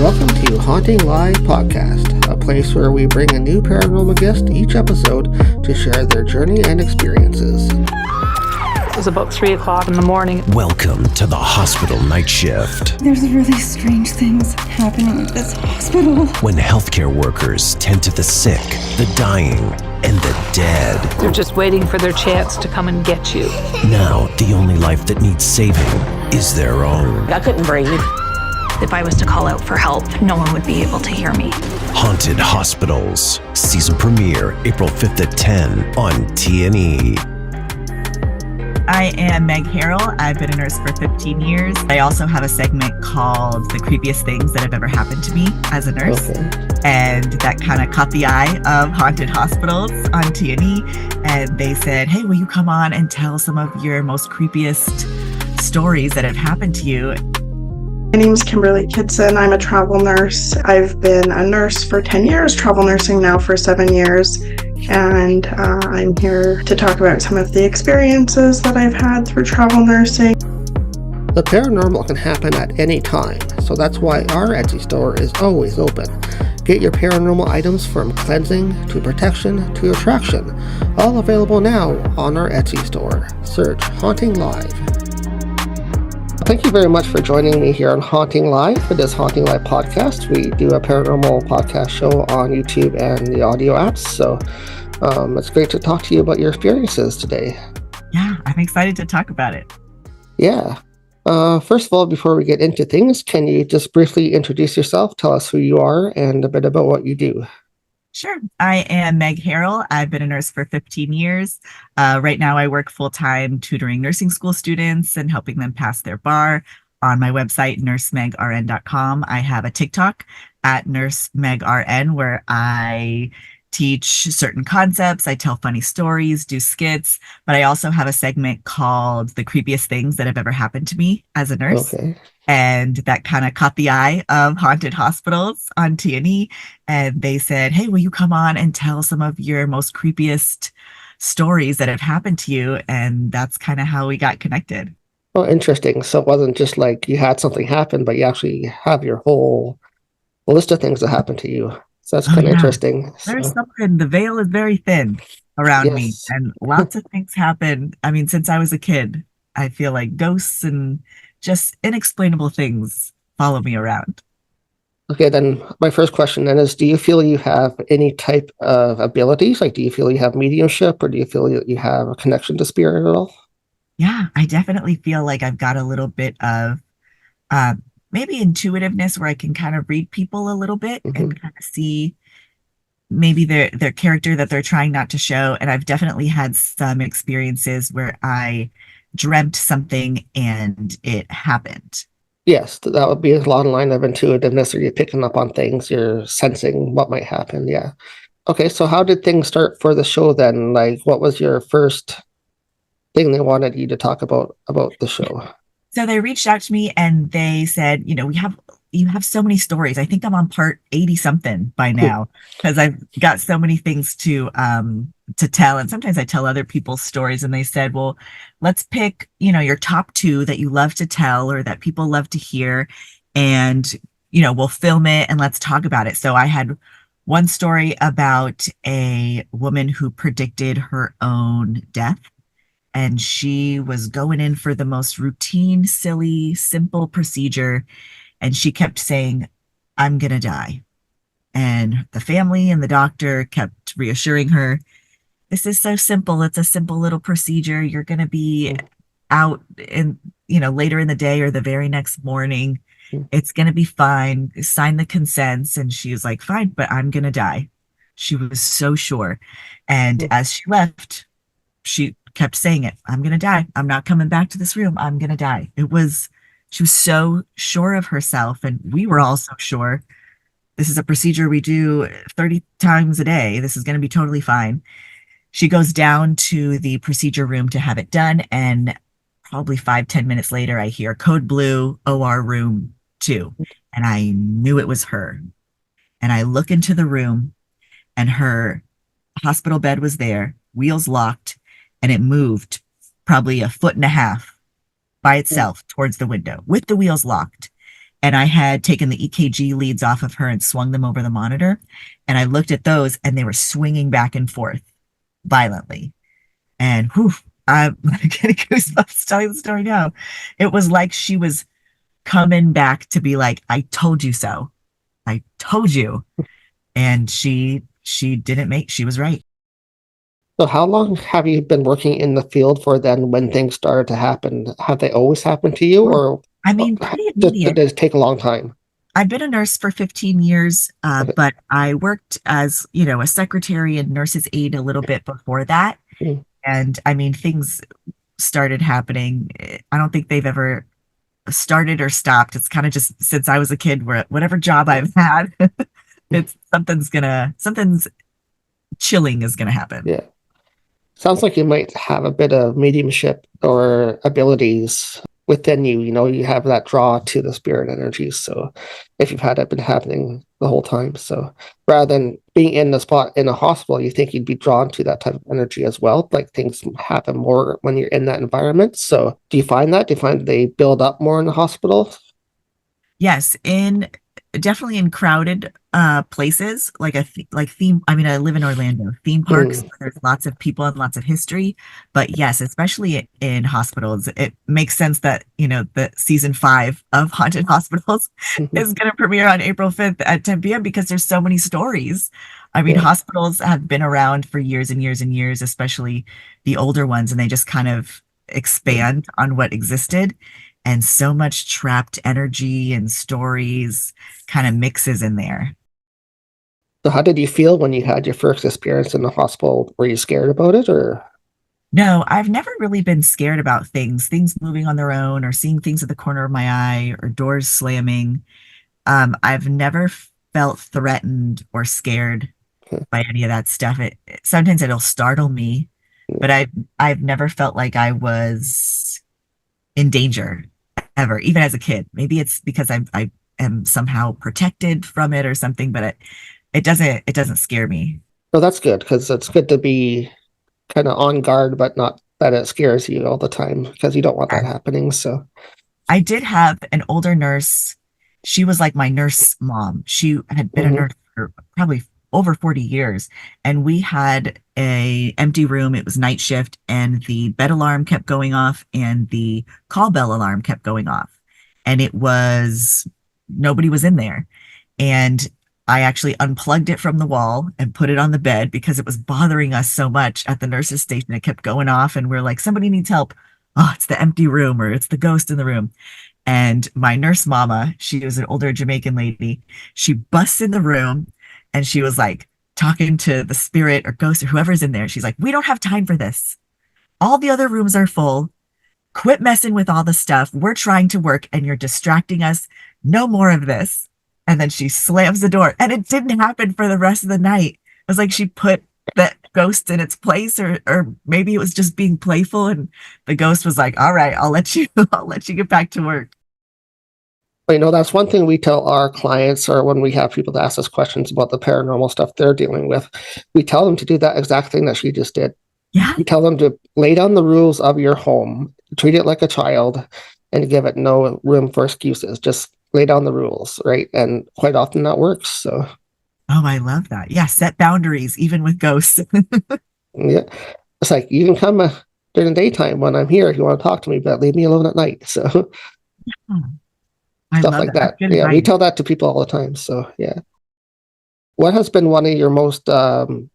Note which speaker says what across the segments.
Speaker 1: Welcome to Haunting Live Podcast, a place where we bring a new paranormal guest each episode to share their journey and experiences.
Speaker 2: It was about 3 o'clock in the morning.
Speaker 3: Welcome to the hospital night shift.
Speaker 4: There's really strange things happening at this hospital.
Speaker 3: When healthcare workers tend to the sick, the dying, and the dead.
Speaker 2: They're just waiting for their chance to come and get you.
Speaker 3: Now, the only life that needs saving is their own.
Speaker 5: I couldn't breathe.
Speaker 6: If I was to call out for help, no one would be able to hear me.
Speaker 3: Haunted Hospitals. Season premiere, April 5th at 10 on TNE.
Speaker 7: I am Meg HARRELL. I've been a nurse for 15 years. I also have a segment called The Creepiest Things That Have Ever Happened to Me as a nurse. And that kind of caught the eye of Haunted Hospitals on TNE. And they said, hey, will you come on and tell some of your most creepiest stories that have happened to you?
Speaker 8: My name is Kidson. I'm a travel nurse. I've been a nurse for 10 years, travel nursing now for 7 years. And I'm here to talk about some of the experiences that I've had through travel nursing.
Speaker 1: The paranormal can happen at any time, so that's why our Etsy store is always open. Get your paranormal items from cleansing to protection to attraction, all available now on our Etsy store. Search Haunting Live. Thank you very much for joining me here on Haunting Live for this Haunting Live podcast. We do a paranormal podcast show on YouTube and the audio apps, so it's great to talk to you about your experiences today.
Speaker 7: Yeah, I'm excited to talk about it.
Speaker 1: Yeah. First of all, before we get into things, can you just briefly introduce yourself, tell us who you are, and a bit about what you do?
Speaker 7: Sure. I am Meg HARRELL. I've been a nurse for 15 years. Right now, I work full-time tutoring nursing school students and helping them pass their bar. On my website, nursemegrn.com, I have a TikTok at nursemegrn where I teach certain concepts. I tell funny stories, do skits, but I also have a segment called The Creepiest Things That Have Ever Happened to Me as a nurse.
Speaker 1: Okay.
Speaker 7: And that kind of caught the eye of Haunted Hospitals on TNE. And they said, hey, will you come on and tell some of your most creepiest stories that have happened to you? And that's kind of how we got connected.
Speaker 1: Well, interesting. So it wasn't just like you had something happen, but you actually have your whole list of things that happened to you. So that's kind of interesting.
Speaker 7: There's something, the veil is very thin around me, and lots of things happen. I mean, since I was a kid, I feel like ghosts and just inexplainable things follow me around.
Speaker 1: Okay, then my first question then is, do you feel you have any type of abilities? Like, do you feel you have mediumship, or do you feel you have a connection to spirit at all?
Speaker 7: Yeah, I definitely feel like I've got a little bit of maybe intuitiveness where I can kind of read people a little bit and kind of see maybe their character that they're trying not to show. And I've definitely had some experiences where I dreamt something and it happened.
Speaker 1: Yes, that would be a long line of intuitiveness, or you're picking up on things, you're sensing what might happen. Yeah. Okay, so how did things start for the show then? Like, what was your first thing they wanted you to talk about the show?
Speaker 7: So they reached out to me and they said, you know, you have so many stories. I think I'm on part 80 something by now because I've got so many things to tell. And sometimes I tell other people's stories, and they said, well, let's pick, you know, your top 2 that you love to tell or that people love to hear. And, you know, we'll film it and let's talk about it. So I had one story about a woman who predicted her own death. And she was going in for the most routine, silly, simple procedure. And she kept saying, I'm going to die. And the family and the doctor kept reassuring her, this is so simple. It's a simple little procedure. You're going to be out in, you know, later in the day or the very next morning. It's going to be fine. Sign the consents. And she was like, fine, but I'm going to die. She was so sure. And as she left, she kept saying it. I'm going to die. I'm not coming back to this room. I'm going to die. She was so sure of herself. And we were all so sure. This is a procedure we do 30 times a day. This is going to be totally fine. She goes down to the procedure room to have it done. And probably 5-10 minutes later, I hear code blue, OR room 2. And I knew it was her. And I look into the room and her hospital bed was there, wheels locked. And it moved probably 1.5 feet by itself towards the window with the wheels locked. And I had taken the EKG leads off of her and swung them over the monitor. And I looked at those and they were swinging back and forth violently. And whew, I'm getting goosebumps telling the story now. It was like she was coming back to be like, I told you so. I told you. And she was right.
Speaker 1: So how long have you been working in the field for then when things started to happen? Have they always happened to you, or
Speaker 7: I mean, pretty
Speaker 1: did
Speaker 7: immediate.
Speaker 1: it take a long time?
Speaker 7: I've been a nurse for 15 years, but I worked as, a secretary and nurse's aide a little bit before that.
Speaker 1: Mm.
Speaker 7: And I mean, things started happening. I don't think they've ever started or stopped. It's kind of just since I was a kid, where whatever job I've had, it's something's chilling is gonna happen.
Speaker 1: Yeah. Sounds like you might have a bit of mediumship or abilities within you. You have that draw to the spirit energies. So if you've had it been happening the whole time. So rather than being in the spot in a hospital, you think you'd be drawn to that type of energy as well. Like things happen more when you're in that environment. So do you find that? Do you find they build up more in the hospital?
Speaker 7: Yes, definitely in crowded places like theme. I mean, I live in Orlando. Theme parks, where there's lots of people and lots of history. But yes, especially in hospitals, it makes sense that the season 5 of Haunted Hospitals is going to premiere on April 5th at 10 p.m. because there's so many stories. I mean, hospitals have been around for years and years and years, especially the older ones, and they just kind of expand on what existed. And so much trapped energy and stories kind of mixes in there.
Speaker 1: So how did you feel when you had your first experience in the hospital? Were you scared about it, or?
Speaker 7: No, I've never really been scared about things moving on their own, or seeing things at the corner of my eye, or doors slamming. I've never felt threatened or scared by any of that stuff. Sometimes it'll startle me, but I've never felt like I was in danger ever, even as a kid. Maybe it's because I am somehow protected from it or something, but it doesn't scare me.
Speaker 1: Well, that's good, because it's good to be kind of on guard, but not that it scares you all the time, because you don't want that happening. So
Speaker 7: I did have an older nurse. She was like my nurse mom. She had been a nurse for probably over 40 years, and we had a empty room. It was night shift, and the bed alarm kept going off and the call bell alarm kept going off, and nobody was in there. And I actually unplugged it from the wall and put it on the bed because it was bothering us so much at the nurse's station. It kept going off, and we're like, somebody needs help. Oh, it's the empty room, or it's the ghost in the room. And my nurse mama, she was an older Jamaican lady, she busts in the room and she was like talking to the spirit or ghost or whoever's in there. She's like, we don't have time for this. All the other rooms are full. Quit messing with all the stuff. We're trying to work and you're distracting us. No more of this. And then she slams the door, and it didn't happen for the rest of the night. It was like she put that ghost in its place, or maybe it was just being playful, and the ghost was like, all right, I'll let you get back to work.
Speaker 1: Well, that's one thing we tell our clients, or when we have people to ask us questions about the paranormal stuff they're dealing with, we tell them to do that exact thing that she just did.
Speaker 7: Yeah.
Speaker 1: We tell them to lay down the rules of your home, treat it like a child, and give it no room for excuses. Just lay down the rules, right? And quite often that works. So,
Speaker 7: oh, I love that. Yeah, set boundaries, even with ghosts.
Speaker 1: Yeah, it's like, you can come during the daytime when I'm here if you want to talk to me, but leave me alone at night. So, stuff like that. Yeah, we tell that to people all the time. So, yeah. What has been one of your most, I want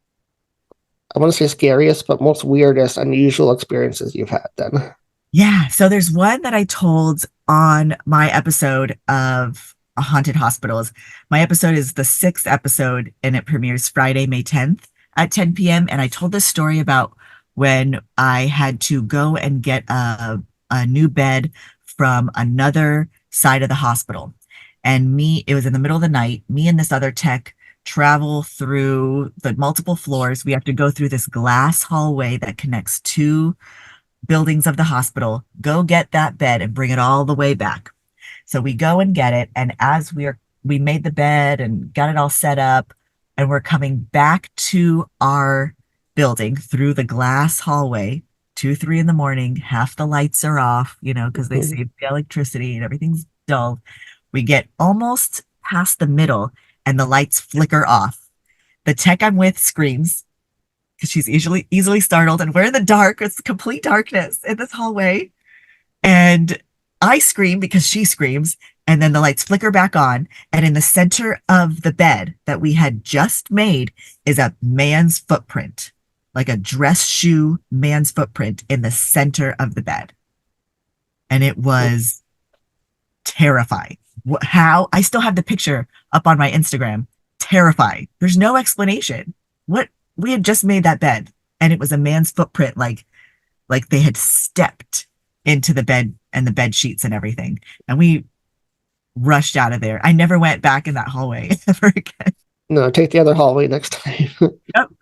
Speaker 1: to say scariest, but most weirdest, unusual experiences you've had then?
Speaker 7: Yeah. So there's one that I told on my episode of Haunted Hospitals. My episode is the 6th episode, and it premieres Friday, May 10th at 10 p.m. And I told this story about when I had to go and get a new bed from another side of the hospital. And it was in the middle of the night, me and this other tech travel through the multiple floors. We have to go through this glass hallway that connects 2 buildings of the hospital, go get that bed and bring it all the way back. So we go and get it. And as we made the bed and got it all set up, and we're coming back to our building through the glass hallway, 2, 3 in the morning, half the lights are off, because they saved the electricity and everything's dull. We get almost past the middle and the lights flicker off. The tech I'm with screams because she's easily startled, and we're in the dark. It's complete darkness in this hallway. And I scream because she screams, and then the lights flicker back on. And in the center of the bed that we had just made is a man's footprint, like a dress shoe man's footprint in the center of the bed. And it was terrifying. How? I still have the picture up on my Instagram. Terrifying. There's no explanation. What? We had just made that bed, and it was a man's footprint, like they had stepped into the bed and the bed sheets and everything. And we rushed out of there. I never went back in that hallway ever again.
Speaker 1: No, take the other hallway next time.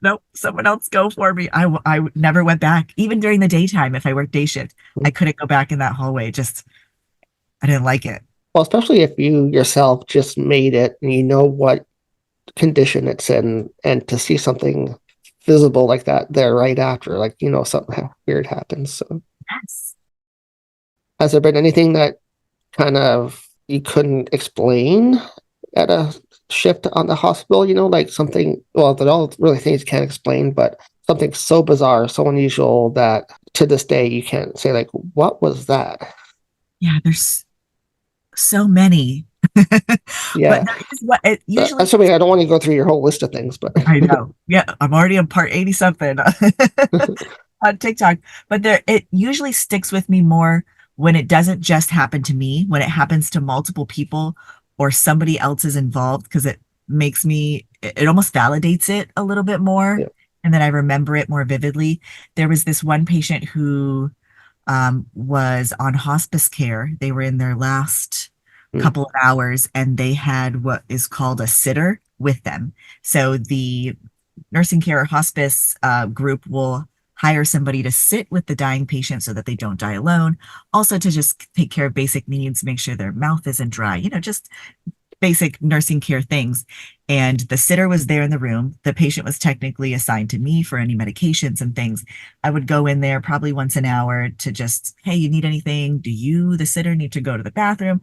Speaker 7: Nope. Someone else go for me. I never went back. Even during the daytime, if I worked day shift, I couldn't go back in that hallway. I didn't like it.
Speaker 1: Well, especially if you yourself just made it and you know what condition it's in, and to see something visible like that there right after, like, something weird happens. So
Speaker 7: Yes.
Speaker 1: has there been anything that kind of you couldn't explain at a shift on the hospital, like something, well, they're all really things you can't explain, but something so bizarre, so unusual that to this day you can't say, like, what was that?
Speaker 7: Yeah, there's so many.
Speaker 1: Yeah.
Speaker 7: But that is what it usually.
Speaker 1: That's something I don't want to go through your whole list of things, but
Speaker 7: I know. Yeah, I'm already on part 80 something on TikTok. But it usually sticks with me more when it doesn't just happen to me, when it happens to multiple people or somebody else is involved, because it makes it almost validates it a little bit more.
Speaker 1: Yeah.
Speaker 7: And then I remember it more vividly. There was this one patient who was on hospice care. They were in their last couple of hours, and they had what is called a sitter with them. So the nursing care or hospice group will hire somebody to sit with the dying patient so that they don't die alone. Also to just take care of basic needs, make sure their mouth isn't dry, just basic nursing care things. And the sitter was there in the room. The patient was technically assigned to me for any medications and things. I would go in there probably once an hour to just, hey, you need anything? Do you, the sitter, need to go to the bathroom?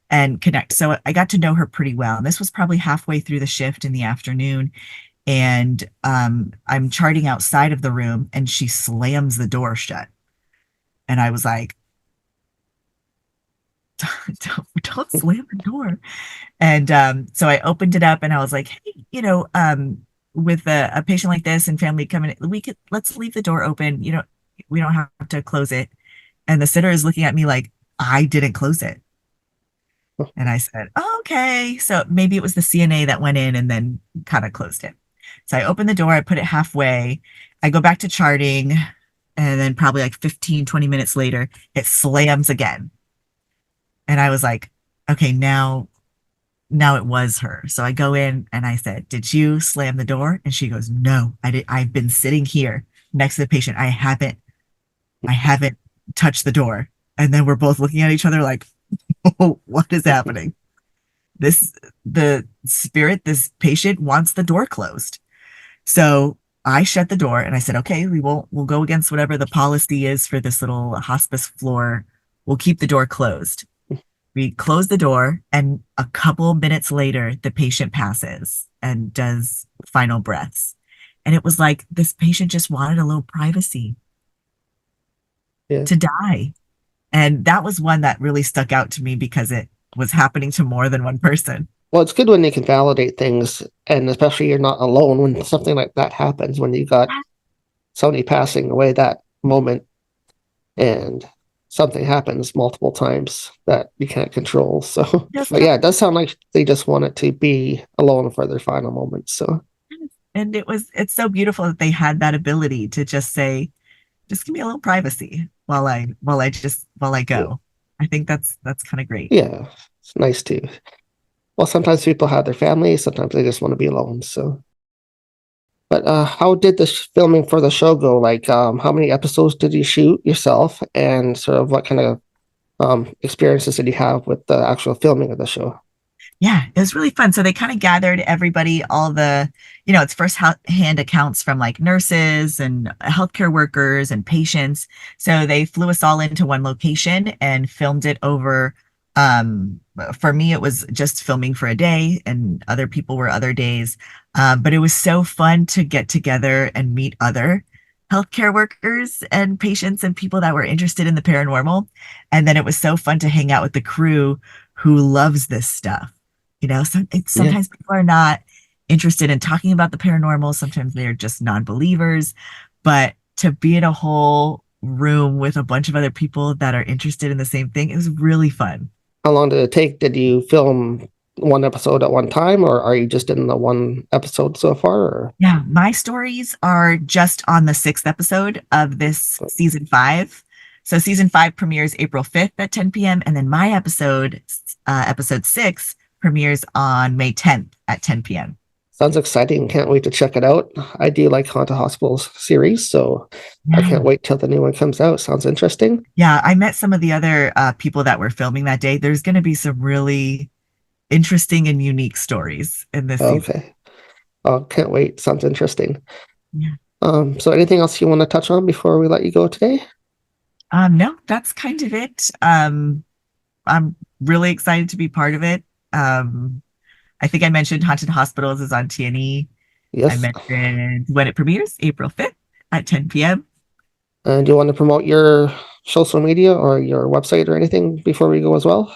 Speaker 7: And connect. So I got to know her pretty well. And this was probably halfway through the shift in the afternoon. And I'm charting outside of the room, and she slams the door shut. And I was like, don't slam the door. And so I opened it up, and I was like, hey, with a patient like this and family coming, let's leave the door open. We don't have to close it. And the sitter is looking at me like I didn't close it. And I said, oh, okay. So maybe it was the CNA that went in and then kind of closed it. So I opened the door, I put it halfway. I go back to charting, and then probably like 15, 20 minutes later, it slams again. And I was like, okay, now it was her. So I go in and I said, did you slam the door? And she goes, no, I've been sitting here next to the patient. I haven't touched the door. And then we're both looking at each other like, oh, what is happening? The patient wants the door closed. So I shut the door and I said, okay, we'll go against whatever the policy is for this little hospice floor. We'll keep the door closed. We close the door, and a couple minutes later, the patient passes and does final breaths. And it was like this patient just wanted a little privacy to die. And that was one that really stuck out to me because it was happening to more than one person.
Speaker 1: Well, it's good when they can validate things, and especially you're not alone when something like that happens, when you got somebody passing away that moment and something happens multiple times that you can't control. So, but yeah, it does sound like they just wanted to be alone for their final moments. So,
Speaker 7: and it's so beautiful that they had that ability to just say, just give me a little privacy while I go. Yeah. I think that's kind of great.
Speaker 1: Yeah, it's nice too. Well, sometimes people have their families, sometimes they just want to be alone. So, but how did the filming for the show go? Like, how many episodes did you shoot yourself, and sort of what kind of experiences did you have with the actual filming of the show?
Speaker 7: Yeah, it was really fun. So they kind of gathered everybody, all the, it's first-hand accounts from like nurses and healthcare workers and patients. So they flew us all into one location and filmed it over For me, it was just filming for a day, and other people were other days. But it was so fun to get together and meet other healthcare workers and patients and people that were interested in the paranormal. And then it was so fun to hang out with the crew who loves this stuff. Sometimes people are not interested in talking about the paranormal. Sometimes they're just non-believers. But to be in a whole room with a bunch of other people that are interested in the same thing, it was really fun.
Speaker 1: How long did it take? Did you film one episode at one time, or are you just in the one episode so far? Or?
Speaker 7: Yeah, my stories are just on the 6th episode of this season 5. So season 5 premieres April 5th at 10 p.m. And then my episode 6, premieres on May 10th at 10 p.m.
Speaker 1: Sounds exciting. Can't wait to check it out. I do like Haunted Hospitals series, so I can't wait till the new one comes out. Sounds interesting.
Speaker 7: Yeah, I met some of the other people that were filming that day. There's going to be some really interesting and unique stories in this season.
Speaker 1: Okay. Oh, can't wait. Sounds interesting.
Speaker 7: Yeah.
Speaker 1: So anything else you want to touch on before we let you go today?
Speaker 7: No, that's kind of it. I'm really excited to be part of it. I think I mentioned Haunted Hospitals is on TNE.
Speaker 1: Yes.
Speaker 7: I mentioned when it premieres, April 5th at 10 p.m.
Speaker 1: And do you want to promote your social media or your website or anything before we go as well?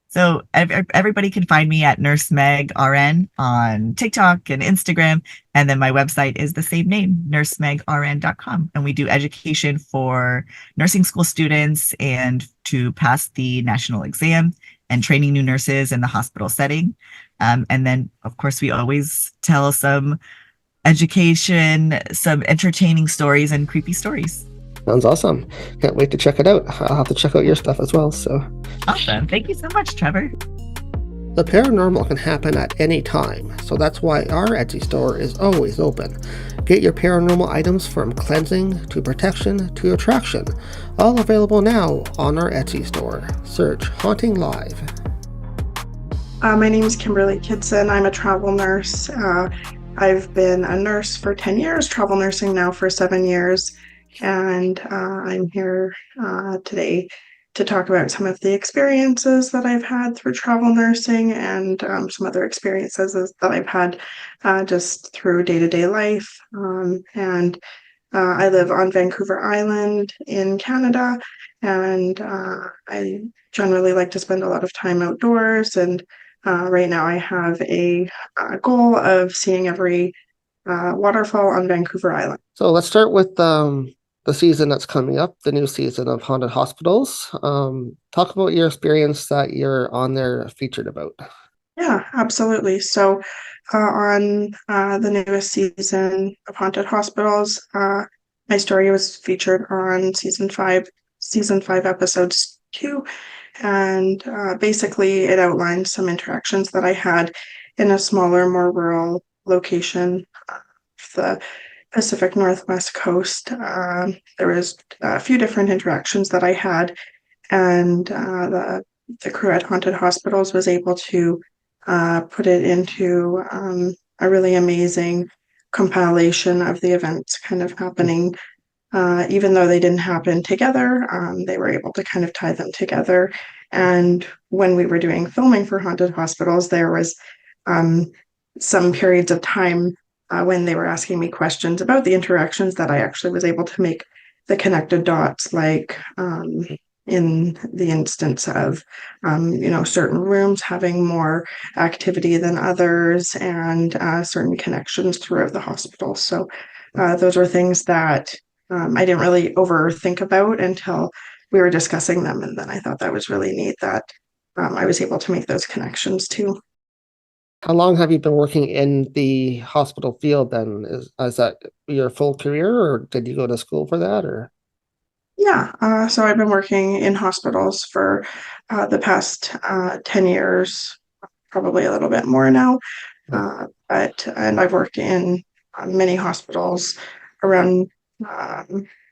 Speaker 7: So everybody can find me at Nurse Meg RN on TikTok and Instagram. And then my website is the same name, nursemegrn.com. And we do education for nursing school students and to pass the national exam and training new nurses in the hospital setting. And then, of course, we always tell some education, some entertaining stories and creepy stories.
Speaker 1: Sounds awesome. Can't wait to check it out. I'll have to check out your stuff as well. So
Speaker 7: awesome. Thank you so much, Trevor.
Speaker 1: The paranormal can happen at any time, so that's why our Etsy store is always open. Get your paranormal items from cleansing to protection to attraction, all available now on our Etsy store. Search Haunting Live.
Speaker 8: My name is Kimberly Kidson. I'm a travel nurse. I've been a nurse for 10 years, travel nursing now for 7 years. And I'm here today to talk about some of the experiences that I've had through travel nursing and some other experiences that I've had just through day-to-day life. And I live on Vancouver Island in Canada, and I generally like to spend a lot of time outdoors. And right now I have a goal of seeing every waterfall on Vancouver Island.
Speaker 1: So let's start with the season that's coming up, the new season of Haunted Hospitals. Talk about your experience that you're on there featured about.
Speaker 8: Yeah, absolutely. So on the newest season of Haunted Hospitals, my story was featured on season 5, episodes 2. And basically it outlined some interactions that I had in a smaller, more rural location of the Pacific Northwest coast. There was a few different interactions that I had, and the crew at Haunted Hospitals was able to put it into a really amazing compilation of the events kind of happening. Even though they didn't happen together, they were able to kind of tie them together. And when we were doing filming for Haunted Hospitals, there was some periods of time when they were asking me questions about the interactions that I actually was able to make the connected dots, like in the instance of, certain rooms having more activity than others and certain connections throughout the hospital. So those were things that I didn't really overthink about until we were discussing them. And then I thought that was really neat that I was able to make those connections too.
Speaker 1: How long have you been working in the hospital field then? Is that your full career, or did you go to school for that? Or
Speaker 8: Yeah, so I've been working in hospitals for the past 10 years, probably a little bit more now. And I've worked in many hospitals around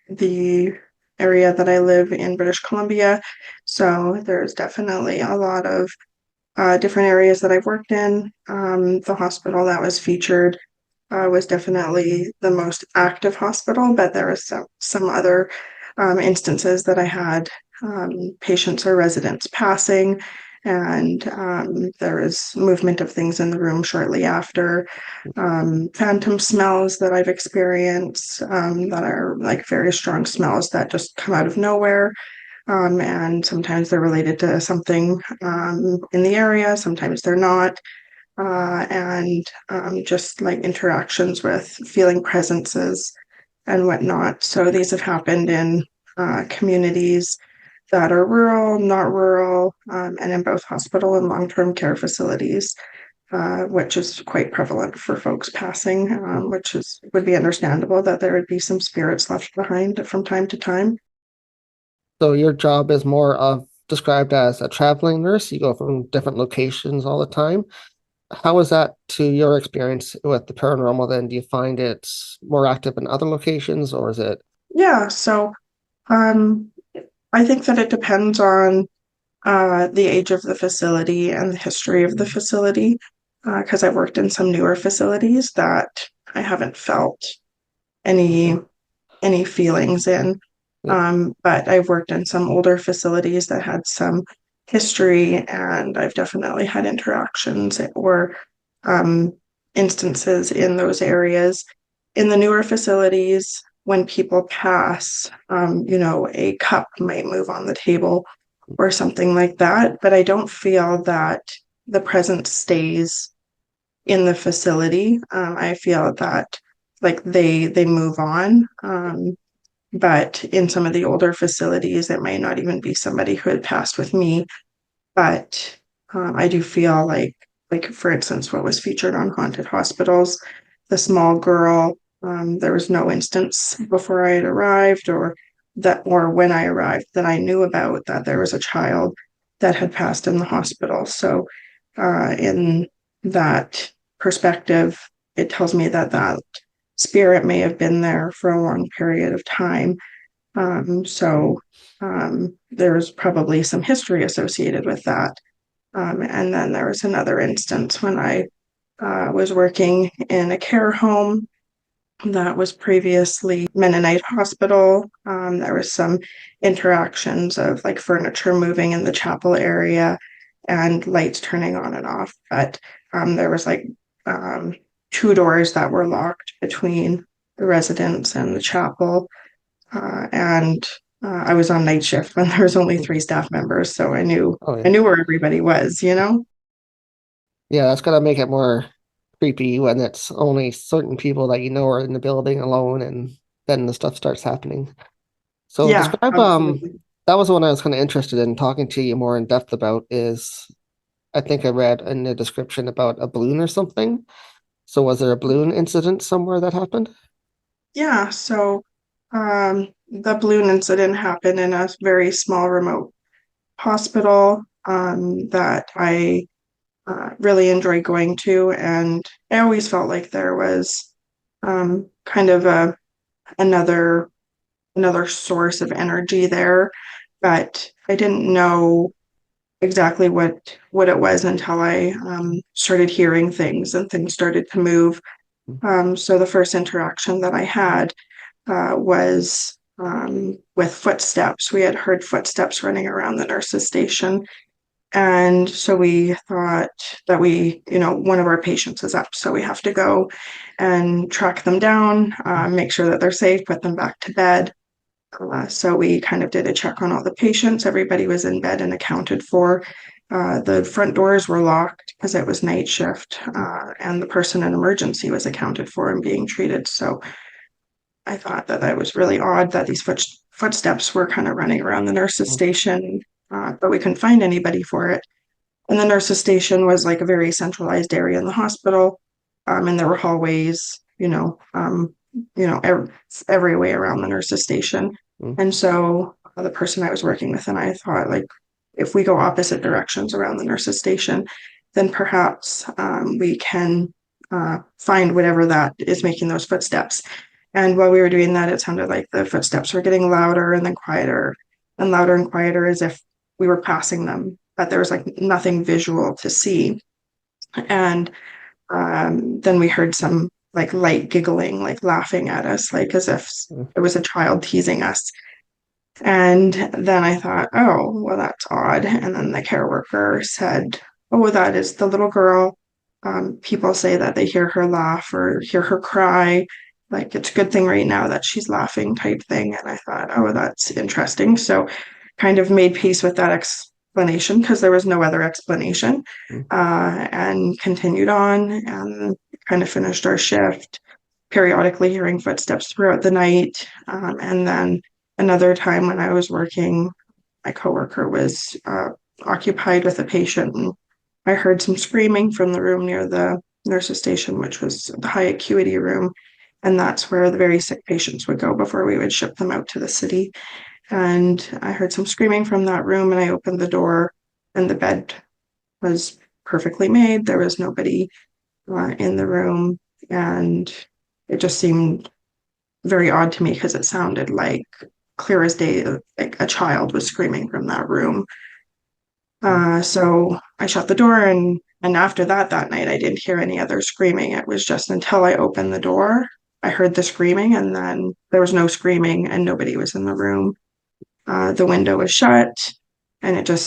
Speaker 8: the area that I live in, British Columbia. So there's definitely a lot of different areas that I've worked in. The hospital that was featured was definitely the most active hospital, but there was some other instances that I had patients or residents passing, and there is movement of things in the room shortly after. Phantom smells that I've experienced that are like very strong smells that just come out of nowhere. And sometimes they're related to something in the area, sometimes they're not. And just like interactions with feeling presences and whatnot. So these have happened in communities that are rural, not rural, and in both hospital and long-term care facilities, which is quite prevalent for folks passing, which would be understandable that there would be some spirits left behind from time to time.
Speaker 1: So your job is more of described as a traveling nurse. You go from different locations all the time. How is that to your experience with the paranormal then? Do you find it's more active in other locations, or is it?
Speaker 8: Yeah, so I think that it depends on the age of the facility and the history of the facility, because I've worked in some newer facilities that I haven't felt any feelings in. But I've worked in some older facilities that had some history, and I've definitely had interactions or instances in those areas. In the newer facilities, when people pass, a cup might move on the table or something like that, but I don't feel that the presence stays in the facility. I feel that like they move on. But in some of the older facilities, it might not even be somebody who had passed with me. But I do feel like for instance, what was featured on Haunted Hospitals, the small girl, there was no instance before I had arrived or when I arrived that I knew about that there was a child that had passed in the hospital. So in that perspective, it tells me that spirit may have been there for a long period of time. So there's probably some history associated with that. And then there was another instance when I was working in a care home that was previously Mennonite hospital. There was some interactions of like furniture moving in the chapel area and lights turning on and off. But there was like two doors that were locked between the residence and the chapel. And I was on night shift when there was only 3 staff members, so I knew where everybody was,
Speaker 1: Yeah, that's gonna make it more creepy when it's only certain people that you know are in the building alone, and then the stuff starts happening. So
Speaker 8: Yeah,
Speaker 1: describe
Speaker 8: absolutely.
Speaker 1: that was the one I was kind of interested in talking to you more in depth about is I think I read in the description about a balloon or something. So was there a balloon incident somewhere that happened?
Speaker 8: Yeah, so the balloon incident happened in a very small remote hospital that I really enjoy going to, and I always felt like there was kind of another source of energy there, but I didn't know exactly what it was until I started hearing things and things started to move. So the first interaction that I had was with footsteps. We had heard footsteps running around the nurse's station. And so we thought that one of our patients is up, so we have to go and track them down, make sure that they're safe, put them back to bed. So we kind of did a check on all the patients. Everybody was in bed and accounted for. The front doors were locked because it was night shift, and the person in emergency was accounted for and being treated. So I thought that was really odd that these footsteps were kind of running around the nurse's station, but we couldn't find anybody for it. And the nurse's station was like a very centralized area in the hospital, and there were hallways, every way around the nurse's station. And so the person I was working with and I thought, like, if we go opposite directions around the nurse's station, then perhaps we can find whatever that is making those footsteps. And while we were doing that, it sounded like the footsteps were getting louder and then quieter and louder and quieter as if we were passing them, but there was like nothing visual to see. And then we heard some like light giggling, like laughing at us, like as if it was a child teasing us. And then I thought, oh, well, that's odd. And then the care worker said, oh, well, that is the little girl. People say that they hear her laugh or hear her cry. Like, it's a good thing right now that she's laughing type thing. And I thought, oh, that's interesting. So kind of made peace with that explanation because there was no other explanation, and continued on and kind of finished our shift, periodically hearing footsteps throughout the night. And then another time when I was working, my coworker was occupied with a patient, and I heard some screaming from the room near the nurse's station, which was the high acuity room. And that's where the very sick patients would go before we would ship them out to the city. And I heard some screaming from that room, and I opened the door, and the bed was perfectly made. There was nobody in the room, and it just seemed very odd to me because it sounded like clear as day, like a child was screaming from that room. So I shut the door, and after that night, I didn't hear any other screaming. It was just until I opened the door, I heard the screaming, and then there was no screaming and nobody was in the room. The window was shut, and it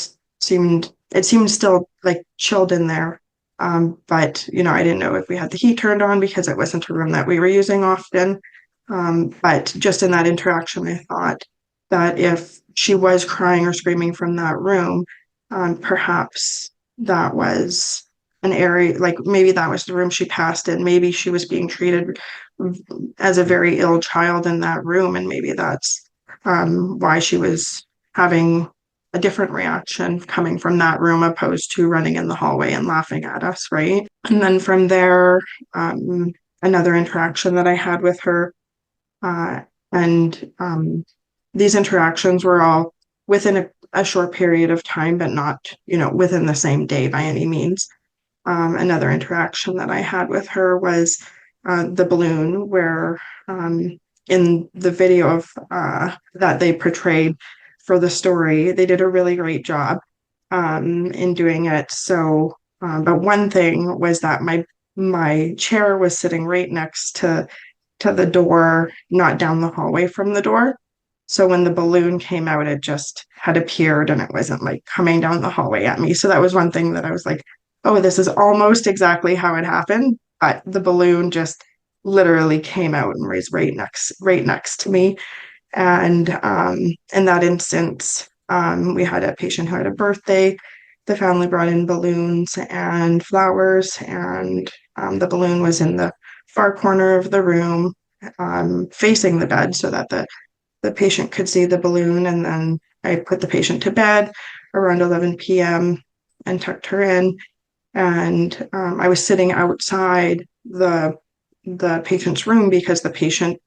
Speaker 8: seemed still like chilled in there. But I didn't know if we had the heat turned on because it wasn't a room that we were using often. But just in that interaction, I thought that if she was crying or screaming from that room, perhaps that was an area, like maybe that was the room she passed in. Maybe she was being treated as a very ill child in that room, and maybe that's why she was having a different reaction coming from that room opposed to running in the hallway and laughing at us, right? And then from there, another interaction that I had with her, and these interactions were all within a short period of time, but not, within the same day by any means. Another interaction that I had with her was the balloon, where in the video of that they portrayed for the story, they did a really great job in doing it. So, but one thing was that my chair was sitting right next to the door, not down the hallway from the door. So when the balloon came out, it just had appeared and it wasn't like coming down the hallway at me. So that was one thing that I was like, oh, this is almost exactly how it happened. But the balloon just literally came out and was right next to me. And in that instance, we had a patient who had a birthday. The family brought in balloons and flowers, and the balloon was in the far corner of the room, facing the bed so that the patient could see the balloon. And then I put the patient to bed around 11 p.m. and tucked her in. And I was sitting outside the patient's room because the patient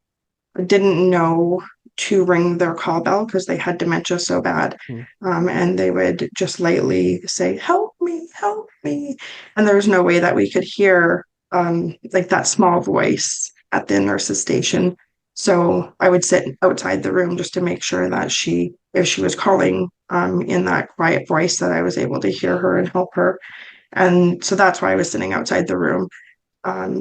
Speaker 8: didn't know to ring their call bell because they had dementia so bad. And they would just lightly say, help me, help me. And there was no way that we could hear like that small voice at the nurse's station. So I would sit outside the room just to make sure that if she was calling in that quiet voice, that I was able to hear her and help her. And so that's why I was sitting outside the room,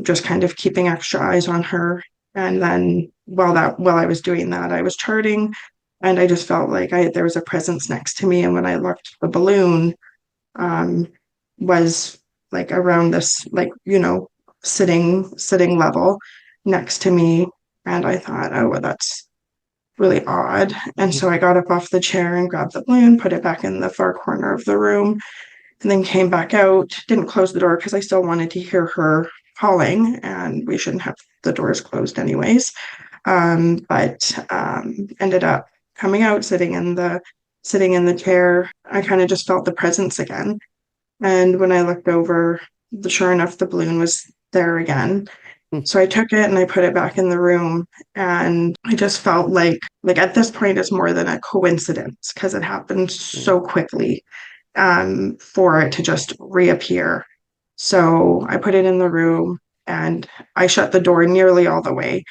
Speaker 8: just kind of keeping extra eyes on her. And then while I was doing that, I was charting, and I just felt like there was a presence next to me. And when I looked, the balloon was like around this, like, sitting level next to me. And I thought, oh, well, that's really odd. And so I got up off the chair and grabbed the balloon, put it back in the far corner of the room, and then came back out. Didn't close the door because I still wanted to hear her calling, and we shouldn't have the doors closed anyways. But ended up coming out, sitting in the chair. I kind of just felt the presence again. And when I looked over, sure enough, the balloon was there again. So I took it and I put it back in the room, and I just felt like at this point it's more than a coincidence because it happened so quickly for it to just reappear. So I put it in the room and I shut the door nearly all the way,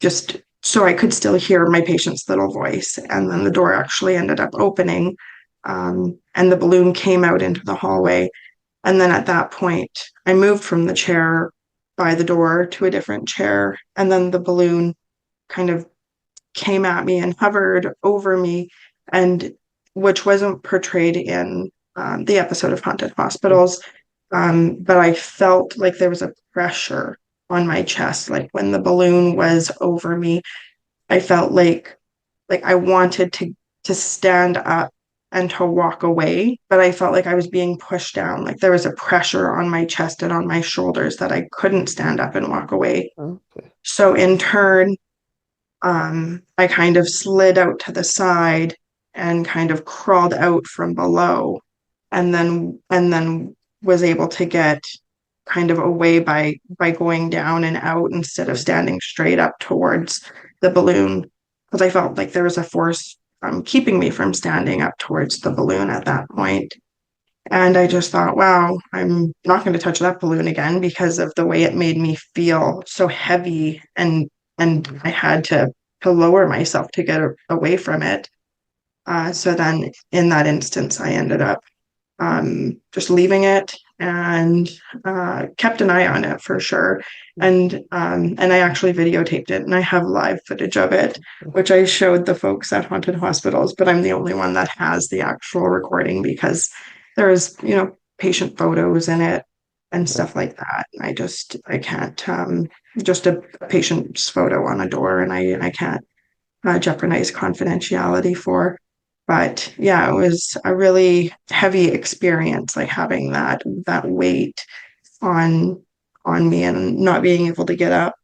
Speaker 8: just so I could still hear my patient's little voice. And then the door actually ended up opening, and the balloon came out into the hallway. And then at that point, I moved from the chair by the door to a different chair, and then the balloon kind of came at me and hovered over me, and which wasn't portrayed in the episode of Haunted Hospitals. But I felt like there was a pressure on my chest, like when the balloon was over me. I felt like I wanted to stand up and to walk away, but I felt like I was being pushed down. Like there was a pressure on my chest and on my shoulders that I couldn't stand up and walk away.
Speaker 1: Okay.
Speaker 8: So in turn, I kind of slid out to the side and kind of crawled out from below, and then was able to get kind of away by going down and out instead of standing straight up towards the balloon, because I felt like there was a force keeping me from standing up towards the balloon at that point. And I just thought, wow, I'm not going to touch that balloon again because of the way it made me feel so heavy, and I had to lower myself to get away from it. So then in that instance, I ended up just leaving it and kept an eye on it for sure. And I actually videotaped it, and I have live footage of it, which I showed the folks at Haunted Hospitals, but I'm the only one that has the actual recording because there's, patient photos in it and stuff like that. I can't, just a patient's photo on a door, and I can't jeopardize confidentiality for. But yeah, it was a really heavy experience, like having that weight on me and not being able to get up.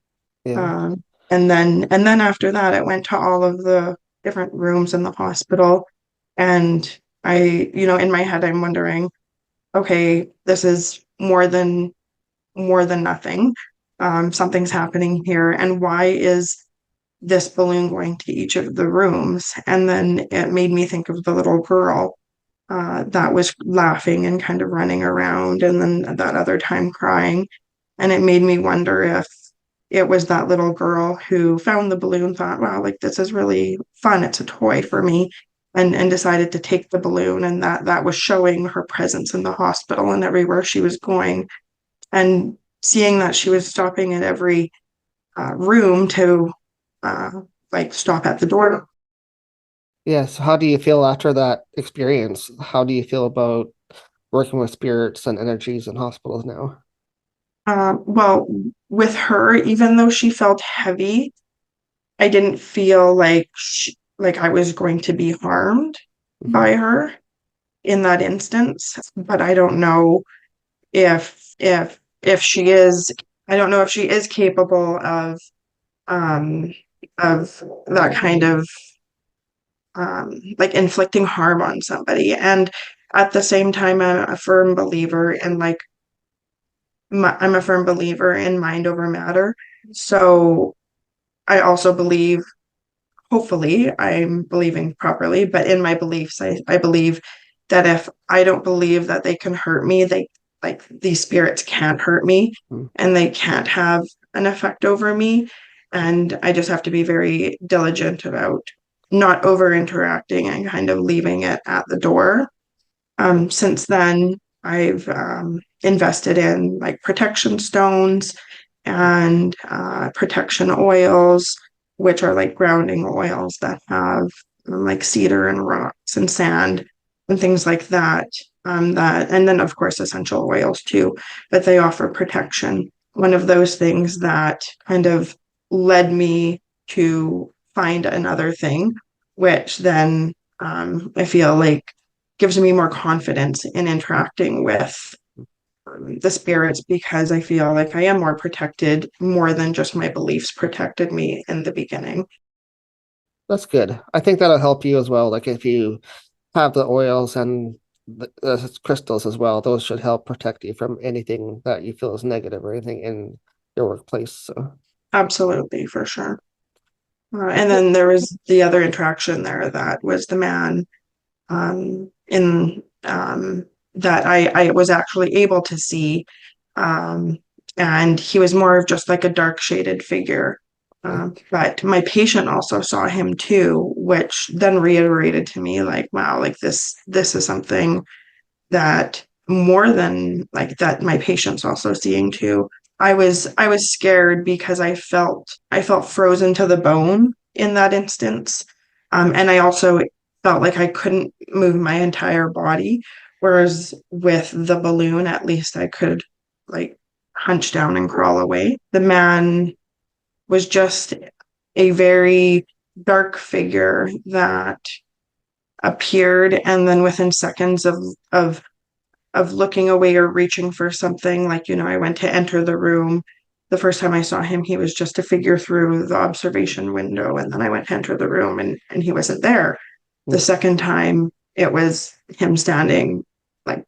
Speaker 1: Yeah.
Speaker 8: And then after that, I went to all of the different rooms in the hospital, and in my head, I'm wondering, okay, this is more than nothing. Something's happening here, and why is this balloon going to each of the rooms? And then it made me think of the little girl that was laughing and kind of running around, and then that other time crying. And it made me wonder if it was that little girl who found the balloon, thought, wow, like this is really fun. It's a toy for me. And decided to take the balloon, and that was showing her presence in the hospital and everywhere she was going. And seeing that she was stopping at every room to stop at the door.
Speaker 1: Yes. How do you feel after that experience? How do you feel about working with spirits and energies in hospitals now?
Speaker 8: Well, with her, even though she felt heavy, I didn't feel like I was going to be harmed by her in that instance. But I don't know if she is. I don't know if she is capable of that kind of inflicting harm on somebody. And at the same time, I'm a firm believer in mind over matter. So I also believe, hopefully I'm believing properly, but in my beliefs, I believe that if I don't believe that they can hurt me, these spirits can't hurt me, and they can't have an effect over me. And I just have to be very diligent about not over interacting and kind of leaving it at the door. Since then, I've invested in protection stones and protection oils, which are grounding oils that have cedar and rocks and sand and things like that. And then of course essential oils too, but they offer protection. One of those things that kind of led me to find another thing, which then I feel like gives me more confidence in interacting with the spirits, because I feel like I am more protected, more than just my beliefs protected me in the beginning.
Speaker 1: That's good. I think that'll help you as well. Like if you have the oils and the crystals as well, those should help protect you from anything that you feel is negative or anything in your workplace. So
Speaker 8: absolutely, for sure. And then there was the other interaction there that was the man that I was actually able to see, and he was more of just like a dark shaded figure. But my patient also saw him too, which then reiterated to me wow, this is something that more than that my patient's also seeing too. I was scared because I felt frozen to the bone in that instance. And I also felt like I couldn't move my entire body, whereas with the balloon, at least I could like hunch down and crawl away. The man was just a very dark figure that appeared, and then within seconds of looking away or reaching for something, like, I went to enter the room. The first time I saw him, he was just a figure through the observation window, and then I went to enter the room and he wasn't there. The second time, it was him standing like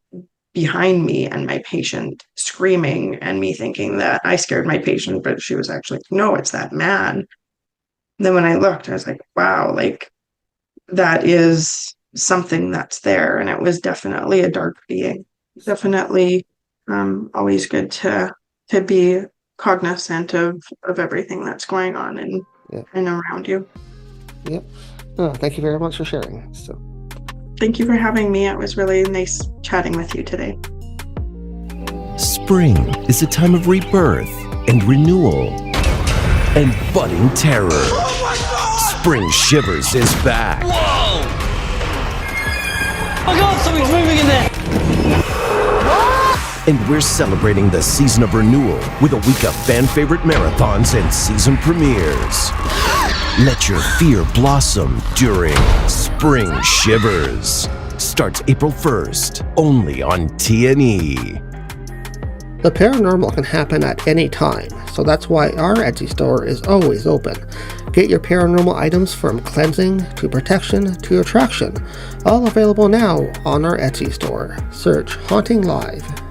Speaker 8: behind me and my patient screaming, and me thinking that I scared my patient, but she was actually, no, it's that man. And then when I looked, I was like, wow, like that is something that's there. And it was definitely a dark being. Definitely always good to be cognizant of everything that's going on and around you.
Speaker 1: Yep. Oh, thank you very much for sharing. So
Speaker 8: thank you for having me. It was really nice chatting with you today.
Speaker 3: Spring is a time of rebirth and renewal and budding terror. Spring Shivers is back.
Speaker 5: Whoa! Oh God, something's moving in there!
Speaker 3: And we're celebrating the season of renewal with a week of fan-favorite marathons and season premieres. Let your fear blossom during Spring Shivers. Starts April 1st, only on T&E.
Speaker 1: the paranormal can happen at any time, so that's why our Etsy store is always open. Get your paranormal items from cleansing to protection to attraction, all available now on our Etsy store. Search HauntingLive.